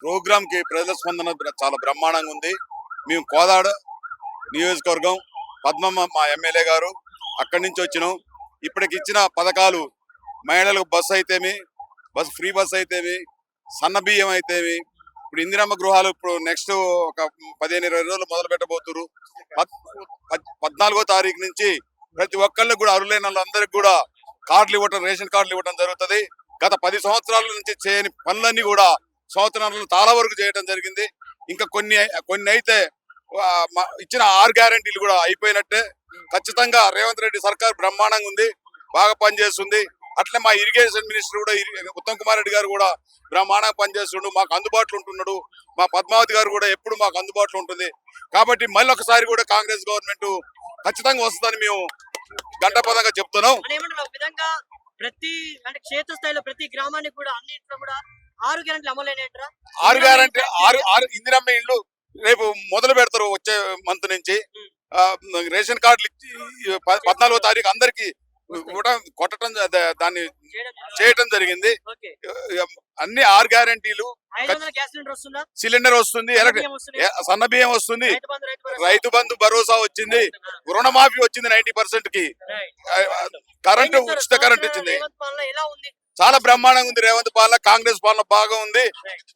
Programme కి ప్రజల స్పందన చాలా బ్రహ్మాండంగా ఉంది. మేము కోదాడ నియోజకవర్గం పద్మమ్మ మా ఎమ్మెల్యే గారు అక్కడి నుంచి వచ్చినాం. ఇప్పటికి ఇచ్చిన పథకాలు మహిళలకు బస్సు అయితేమి, ఫ్రీ బస్ అయితేమి, సన్న బియ్యం అయితేమి, ఇప్పుడు ఇందిరమ్మ గృహాలు ఇప్పుడు నెక్స్ట్ ఒక 15-20 రోజులు మొదలు పెట్టబోతున్నారు. 14వ తారీఖు నుంచి ప్రతి ఒక్కళ్ళకి కూడా అర్హులైన వాళ్ళందరికీ కూడా కార్డులు ఇవ్వటం, రేషన్ కార్డులు ఇవ్వడం జరుగుతుంది. గత 10 సంవత్సరాల నుంచి చేయని పనులన్నీ కూడా సంవత్సరాలలో చాలా వరకు చేయడం జరిగింది. ఇంకా కొన్ని అయితే ఇచ్చిన 6 గ్యారెంటీలు కూడా అయిపోయినట్టే. ఖచ్చితంగా రేవంత్ రెడ్డి సర్కార్ బ్రహ్మాండంగా ఉంది, బాగా పనిచేస్తుంది. అట్లే మా ఇరిగేషన్ మినిస్టర్ కూడా ఉత్తమ్ కుమార్ రెడ్డి గారు కూడా బ్రహ్మాండంగా పనిచేస్తుండు, మాకు అందుబాటులో ఉంటున్నాడు. మా పద్మావతి గారు కూడా ఎప్పుడు మాకు అందుబాటులో ఉంటుంది. కాబట్టి మళ్ళీ ఒకసారి కూడా కాంగ్రెస్ గవర్నమెంట్ ఖచ్చితంగా వస్తుందని మేము గంటపదంగా చెప్తున్నాం. ప్రతి అంటే క్షేత్ర స్థాయిలో ప్రతి గ్రామానికి కూడా అన్నింటిలో కూడా 6 గ్యారెంటీలు అమలైనట్రా. 6 గ్యారెంటీ 6 ఇందిరమ్మ ఇళ్ళు రేపు మొదలు పెడతారు. వచ్చే మంత్ నుంచి రేషన్ కార్డులు 14వ తారీఖు అందరికి కూడా కొట్టడం, దాన్ని చేయటం జరిగింది. అన్ని 6 గ్యారెంటీలు. సిలిండర్ వస్తుంది, సన్న బియ్యం వస్తుంది, రైతు బంధు భరోసా వచ్చింది, రుణమాఫీ వచ్చింది 90% కి, కరెంటు ఉచిత కరెంట్ ఇచ్చింది. చాలా బ్రహ్మాండంగా ఉంది రేవంత్ పాలన. కాంగ్రెస్ పాలన బాగా ఉంది.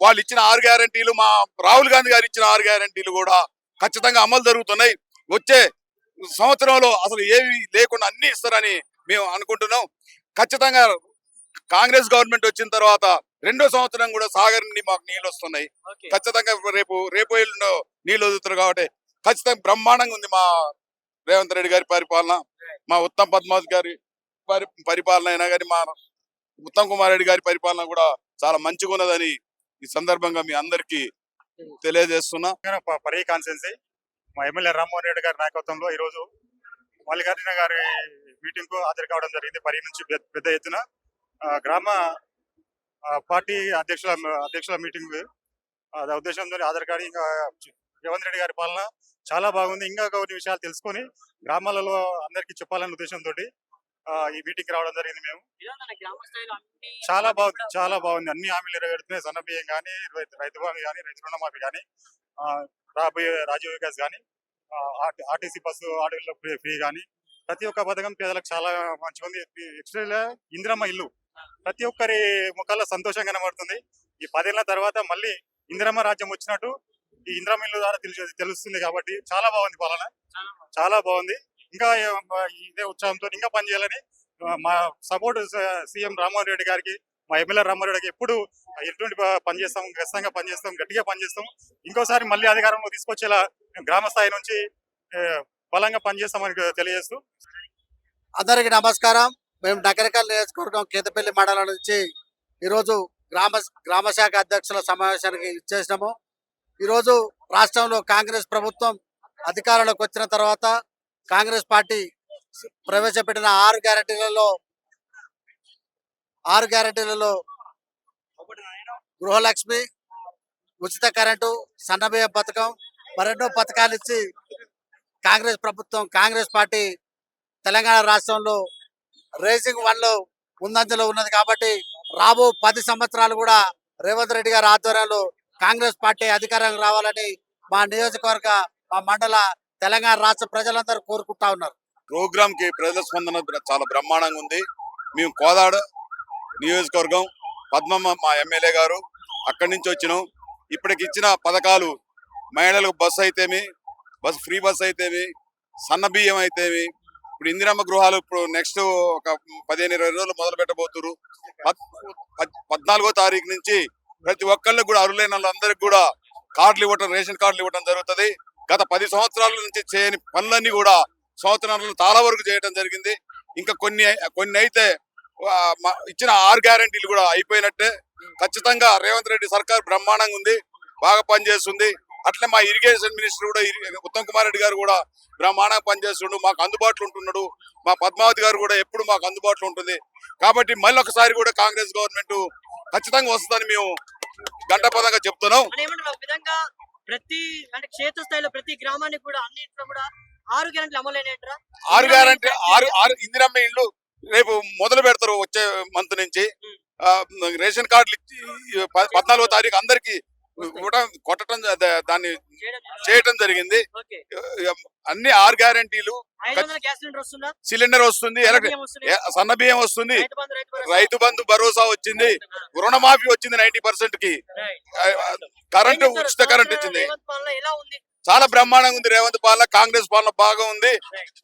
వాళ్ళు ఇచ్చిన 6 గ్యారెంటీలు, మా రాహుల్ గాంధీ గారు ఇచ్చిన 6 గ్యారెంటీలు కూడా ఖచ్చితంగా అమలు జరుగుతున్నాయి. వచ్చే సంవత్సరంలో అసలు ఏవి లేకుండా అన్ని ఇస్తారని మేము అనుకుంటున్నాం. ఖచ్చితంగా కాంగ్రెస్ గవర్నమెంట్ వచ్చిన తర్వాత 2వ సంవత్సరం కూడా సాగర్ నుండి మాకు నీళ్ళు వస్తున్నాయి. ఖచ్చితంగా రేపు ఎల్లుండో నీళ్ళు వదులుతారు. కాబట్టి ఖచ్చితంగా బ్రహ్మాండంగా ఉంది మా రేవంత్ రెడ్డి గారి పరిపాలన. మా ఉత్తమ్ పద్మావతి గారి పరిపాలన అయినా కానీ మా ఉత్తమ్ కుమార్ రెడ్డి గారి పరిపాలన కూడా చాలా మంచిగా ఉన్నదని ఈ సందర్భంగా మీ అందరికి తెలియజేస్తున్నా. పరి కాన్స్టిట్యున్సీ మా ఎమ్మెల్యే రామ్మోహన్ రెడ్డి గారి నాయకత్వంలో ఈ రోజు మల్లికార్జున గారి మీటింగ్ కు హాజరు కావడం జరిగింది. పరి నుంచి పెద్ద ఎత్తున గ్రామ పార్టీ అధ్యక్షుల మీటింగ్ ఉద్దేశంతో హాజరు కాడి ఇంకా రేవంత్ రెడ్డి గారి పాలన చాలా బాగుంది. ఇంకా కొన్ని విషయాలు తెలుసుకొని గ్రామాలలో అందరికీ చెప్పాలనే ఉద్దేశంతో ఈ మీటింగ్ రావడం జరిగింది. మేము చాలా బాగుంది. అన్ని హామీలు నెరవేరుతున్నాయి. సన్న బియ్యం కానీ, రైతు బంధు కానీ, రైతు రుణమాఫీ కానీ, రాబోయే రాజీవ్ వికాస్ కానీ, ఆర్టీసీ బస్సు ఆటోలో ఫ్రీ కానీ, ప్రతి ఒక్క పథకం పేదలకు చాలా మంచిగా ఉంది. ఎక్స్ట్రా ఇందిరమ్మ ఇల్లు ప్రతి ఒక్కరి ముఖాల్లో సంతోషంగా కనబడుతుంది. ఈ 10 ఏళ్ల తర్వాత మళ్ళీ ఇందిరమ్మ రాజ్యం వచ్చినట్టు ఈ ఇందిరమ్మ ఇల్లు ద్వారా తెలుస్తుంది. కాబట్టి చాలా బాగుంది పాలన, చాలా బాగుంది. ఇంకా ఇదే ఉత్సాహంతో ఇంకా పనిచేయాలని మా సపోర్ట్ సీఎం రామ్మోహన్ రెడ్డి గారికి, మా ఎమ్మెల్యే రామ్మోహన్ రెడ్డికి ఎప్పుడు ఎటువంటి పనిచేస్తాం, ఖచ్చితంగా పనిచేస్తాం, గట్టిగా పనిచేస్తాం. ఇంకోసారి మళ్ళీ అధికారంలో తీసుకొచ్చేలా గ్రామ స్థాయి నుంచి బలంగా పనిచేస్తామని తెలియజేస్తూ అందరికి నమస్కారం. మేము నగరికల్ నియోజకవర్గం కేతపల్లి మండలం నుంచి ఈరోజు గ్రామ శాఖ అధ్యక్షుల సమావేశానికి ఇచ్చేసినాము. ఈరోజు రాష్ట్రంలో కాంగ్రెస్ ప్రభుత్వం అధికారంలోకి వచ్చిన తర్వాత కాంగ్రెస్ పార్టీ ప్రవేశపెట్టిన 6 గ్యారెంటీలలో గృహలక్ష్మి, ఉచిత కరెంటు, సన్నబియ్యం పథకం, మరెన్నో పథకాలు ఇచ్చి కాంగ్రెస్ పార్టీ తెలంగాణ రాష్ట్రంలో రేసింగ్ 1లో ముందంజలో ఉన్నది. కాబట్టి రాబో 10 సంవత్సరాలు కూడా రేవంత్ రెడ్డి గారి ఆధ్వర్యంలో కాంగ్రెస్ పార్టీ అధికారం రావాలని మా నియోజకవర్గ, మా మండల, తెలంగాణ రాష్ట్ర ప్రజలందరూ కోరుకుంటా ఉన్నారు. ప్రోగ్రామ్ కి ప్రజల స్పందన చాలా బ్రహ్మాండంగా ఉంది. మేము కోదాడ నియోజకవర్గం పద్మమ్మ మా ఎమ్మెల్యే గారు అక్కడి నుంచి వచ్చినాం. ఇప్పటికి ఇచ్చిన పథకాలు మహిళలకు బస్సు అయితేమి, ఫ్రీ బస్ అయితేమి, సన్న బియ్యం అయితేమి, ఇప్పుడు ఇందిరమ్మ గృహాలు ఇప్పుడు నెక్స్ట్ ఒక 15-20 రోజులు మొదలు పెట్టబోతున్నారు. 14వ తారీఖు నుంచి ప్రతి ఒక్కళ్ళకి కూడా అర్హులైన వాళ్ళందరికీ కూడా కార్డులు ఇవ్వటం, రేషన్ కార్డులు ఇవ్వడం జరుగుతుంది. గత 10 సంవత్సరాల నుంచి చేయని పనులన్నీ కూడా సంవత్సరాలలో చాలా వరకు చేయడం జరిగింది. ఇంకా కొన్ని అయితే ఇచ్చిన 6 గ్యారెంటీలు కూడా అయిపోయినట్టే. ఖచ్చితంగా రేవంత్ రెడ్డి సర్కార్ బ్రహ్మాండంగా ఉంది, బాగా పనిచేస్తుంది. అట్లే మా ఇరిగేషన్ మినిస్టర్ కూడా ఉత్తమ్ కుమార్ రెడ్డి గారు కూడా బ్రహ్మాండంగా పనిచేస్తుండు, మాకు అందుబాటులో ఉంటున్నాడు. మా పద్మావతి గారు కూడా ఎప్పుడు మాకు అందుబాటులో ఉంటుంది. కాబట్టి మళ్ళీ ఒకసారి కూడా కాంగ్రెస్ గవర్నమెంట్ ఖచ్చితంగా వస్తుందని మేము గంటపదంగా చెప్తున్నాం. ప్రతి అంటే క్షేత్ర స్థాయిలో ప్రతి గ్రామానికి కూడా అన్నింటిలో కూడా 6 గ్యారెంటీలు అమలైనట్రా. 6 గ్యారెంటీ 6 ఇందిరమ్మ ఇళ్ళు రేపు మొదలు పెడతారు. వచ్చే మంత్ నుంచి రేషన్ కార్డులు 14వ తారీఖు అందరికి కొట్టడం దాన్ని చేయడం చేయటం జరిగింది. ఓకే. అన్ని 6 గ్యారంటీలు 500 గ్యాస్ సిలిండర్ వస్తుందా? సిలిండర్ వస్తుంది, బియ్యం వస్తున్నాయి. సన్న బియ్యం వస్తుంది, రైతు బంధు రైతు బంధు భరోసా వచ్చింది, రుణమాఫీ వచ్చింది 90% కి, కరెంటు ఉచిత కరెంట్ ఇచ్చింది. రేవంత్ పాలన ఎలా ఉంది? చాలా బ్రహ్మాండంగా ఉంది. రేవంత్ పాలన, కాంగ్రెస్ పాలన బాగా ఉంది.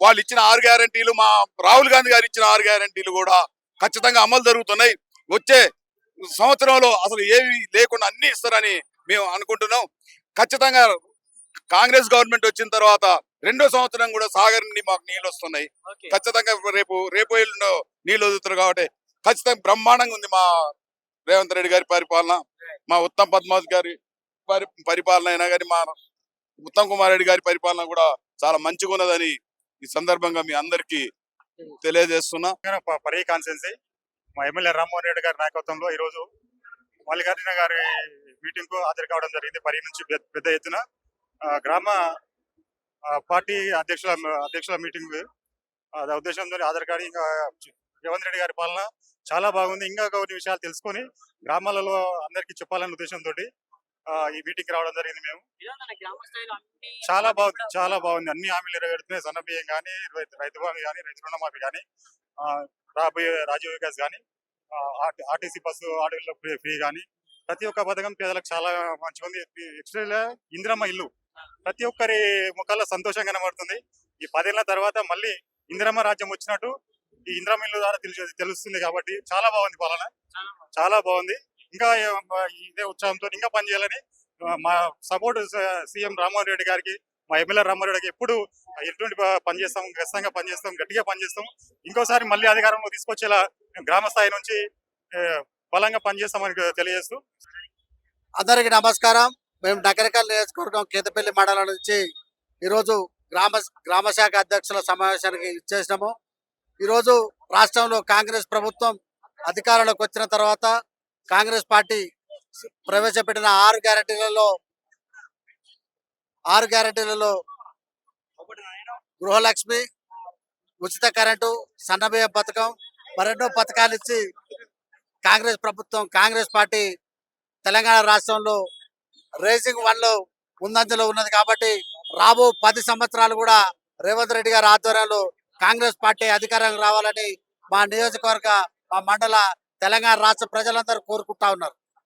వాళ్ళు ఇచ్చిన 6 గ్యారంటీలు, మా రాహుల్ గాంధీ గారు ఇచ్చిన 6 గ్యారంటీలు కూడా ఖచ్చితంగా అమలు జరుగుతున్నాయి. వచ్చే సంవత్సరంలో అసలు ఏవి లేకుండా అన్ని ఇస్తారని మేము అనుకుంటున్నాం. ఖచ్చితంగా కాంగ్రెస్ గవర్నమెంట్ వచ్చిన తర్వాత 2వ సంవత్సరం కూడా సాగర్ నుండి మాకు నీళ్ళు వస్తున్నాయి. ఓకే. ఖచ్చితంగా రేపు ఎల్లుండో నీళ్ళు వదులుతారు కాబట్టి ఖచ్చితంగా బ్రహ్మాండంగా ఉంది మా రేవంత్ రెడ్డి గారి పరిపాలన. మా ఉత్తమ్ పద్మావతి గారి పరిపాలన అయినా కానీ, మా ఉత్తమ్ కుమార్ రెడ్డి గారి పరిపాలన కూడా చాలా మంచిగా ఉన్నదని ఈ సందర్భంగా మీ అందరికీ తెలియజేస్తున్నా. పరి కాన్స్టెన్సీ మా ఎమ్మెల్యే రామ్మోహన్ రెడ్డి గారి నాయకత్వంలో ఈ రోజు మల్లికార్జున గారి మీటింగ్ కు హాజరు కావడం జరిగింది. పరి నుంచి పెద్ద ఎత్తున గ్రామ పార్టీ అధ్యక్షుల మీటింగ్ ఉద్దేశంతో హాజరు కాడి. ఇంకా రేవంత్ రెడ్డి గారి పాలన చాలా బాగుంది. ఇంకా కొన్ని విషయాలు తెలుసుకొని గ్రామాలలో అందరికీ చెప్పాలనే ఉద్దేశంతో ఈ మీటింగ్ రావడం జరిగింది. మేము చాలా బాగుంది. అన్ని హామీలు నెరవేరుతున్నాయి. సన్న బియ్యం కానీ, రైతు బంధు కానీ, రైతు రుణమాఫీ కానీ, రాబోయే రాజీవ్ వికాస్ కానీ, ఆర్టీసీ బస్సు ఆటోలో ఫ్రీ కానీ, ప్రతి ఒక్క పథకం పేదలకు చాలా మంచిగా ఉంది. ఎక్స్ట్రా ఇందిరమ్మ ఇల్లు ప్రతి ఒక్కరి ముఖాల్లో సంతోషంగా కనబడుతుంది. ఈ 10 ఏళ్ల తర్వాత మళ్ళీ ఇందిరమ్మ రాజ్యం వచ్చినట్టు ఈ ఇందిరమ్మ ఇల్లు ద్వారా తెలుస్తుంది. కాబట్టి చాలా బాగుంది పాలన, చాలా బాగుంది. ఇంకా ఇదే ఉత్సాహంతో ఇంకా పనిచేయాలని మా సపోర్ట్ సీఎం రామ్మోహన్ రెడ్డి గారికి, మా ఎమ్మెల్యే రామ్మోహన్ రెడ్డికి ఎప్పుడు ఎటువంటి పనిచేస్తాం, ఖచ్చితంగా పనిచేస్తాం, గట్టిగా పనిచేస్తాం. ఇంకోసారి మళ్ళీ అధికారంలో తీసుకొచ్చేలా గ్రామ స్థాయి నుంచి బలంగా పనిచేస్తామని తెలియజేస్తూ, అందరికీ నమస్కారం. మేము నగరకల్ నియోజకవర్గం కేతపల్లి మండలం నుంచి ఈరోజు గ్రామ శాఖ అధ్యక్షుల సమావేశానికి ఇచ్చేసినాము. ఈరోజు రాష్ట్రంలో కాంగ్రెస్ ప్రభుత్వం అధికారంలోకి వచ్చిన తర్వాత కాంగ్రెస్ పార్టీ ప్రవేశపెట్టిన 6 గ్యారెంటీలలో గృహలక్ష్మి, ఉచిత కరెంటు, సన్నబియ్యం పథకం, మరెన్నో పథకాలు ఇచ్చి కాంగ్రెస్ పార్టీ తెలంగాణ రాష్ట్రంలో రేసింగ్ 1లో ముందంజలో ఉన్నది. కాబట్టి రాబో 10 సంవత్సరాలు కూడా రేవంత్ రెడ్డి గారి ఆధ్వర్యంలో కాంగ్రెస్ పార్టీ అధికారంగా రావాలని మా నియోజకవర్గ, మా మండల, తెలంగాణ రాష్ట్ర ప్రజలందరూ కోరుకుంటా ఉన్నారు.